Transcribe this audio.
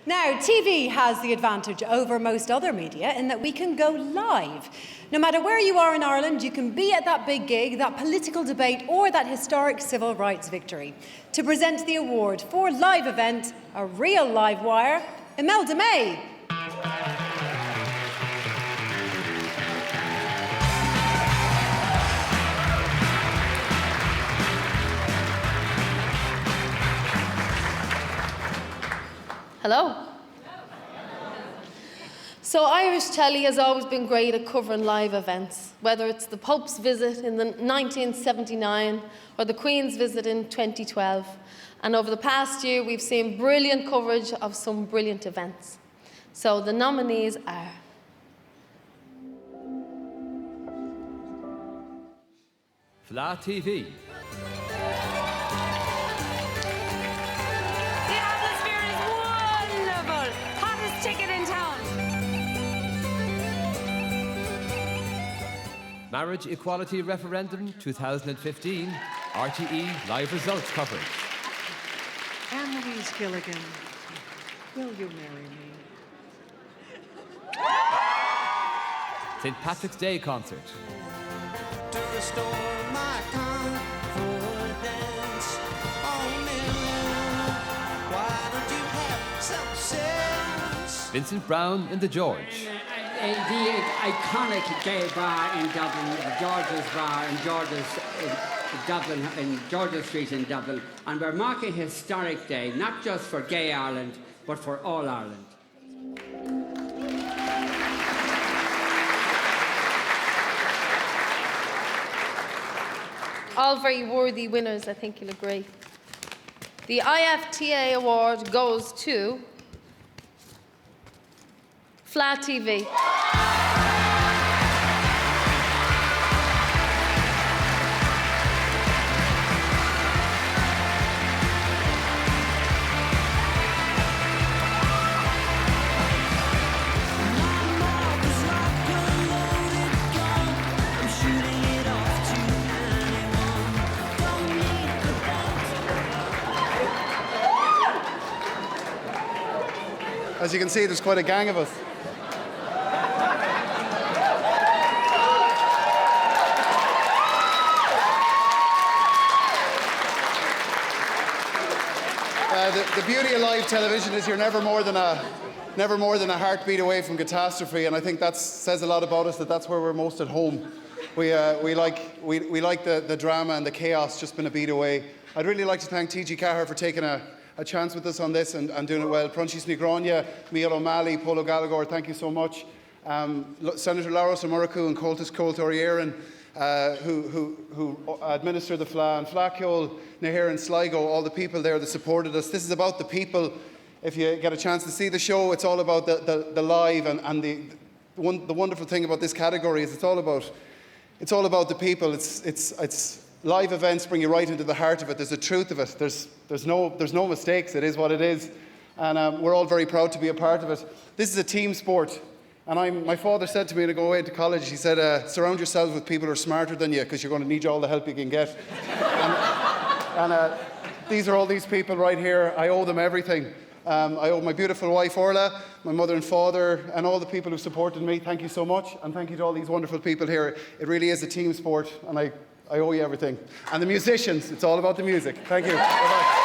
Now, TV has the advantage over most other media in that we can go live. No matter where you are in Ireland, you can be at that big gig, that political debate, or that historic civil rights victory. To present the award for live event, a real live wire, Imelda May. Hello. So Irish telly has always been great at covering live events, whether it's the Pope's visit in 1979 or the Queen's visit in 2012. And over the past year, we've seen brilliant coverage of some brilliant events. So the nominees are Fleadh TV. Ticket in town. Marriage Equality Referendum 2015, RTE live results coverage. Anne-Louise Gilligan, will you marry me? St. Patrick's Day concert. To restore my confidence. Oh, Miller, why don't you have some sense? Vincent Brown in the George. The iconic gay bar in Dublin, George's Bar in Dublin, in George's Street in Dublin, and we're marking a historic day, not just for gay Ireland, but for all Ireland. all very worthy winners, I think you'll agree. The IFTA award goes to Fleadh TV. As you can see, there's quite a gang of us. The beauty of live television is you're never more than a heartbeat away from catastrophe, and I think that says a lot about us. That's where we're most at home. We like the drama and the chaos just been a beat away. I'd really like to thank TG Cahir for taking a chance with us on this and doing it well. Prunchis Nigronia, Miel O'Malley, Polo Gallagher, thank you so much. Senator Lauros O'Muraku and Coltis Coltorieren, who administer the Fleadh, and Fleadh Nahir and Sligo, all the people there that supported us. This is about the people. If you get a chance to see the show, it's all about the live, and the wonderful thing about this category is it's all about the people. It's live events bring you right into the heart of it. There's the truth of it. There's no mistakes. It is what it is, and we're all very proud to be a part of it. This is a team sport, and my father said to me when I go away to college, he said, surround yourself with people who are smarter than you, because you're going to need all the help you can get. and these are all these people right here. I owe them everything. I owe my beautiful wife Orla, my mother and father, and all the people who supported me. Thank you so much, and thank you to all these wonderful people here. It really is a team sport, and I owe you everything. And the musicians, it's all about the music. Thank you. Bye-bye.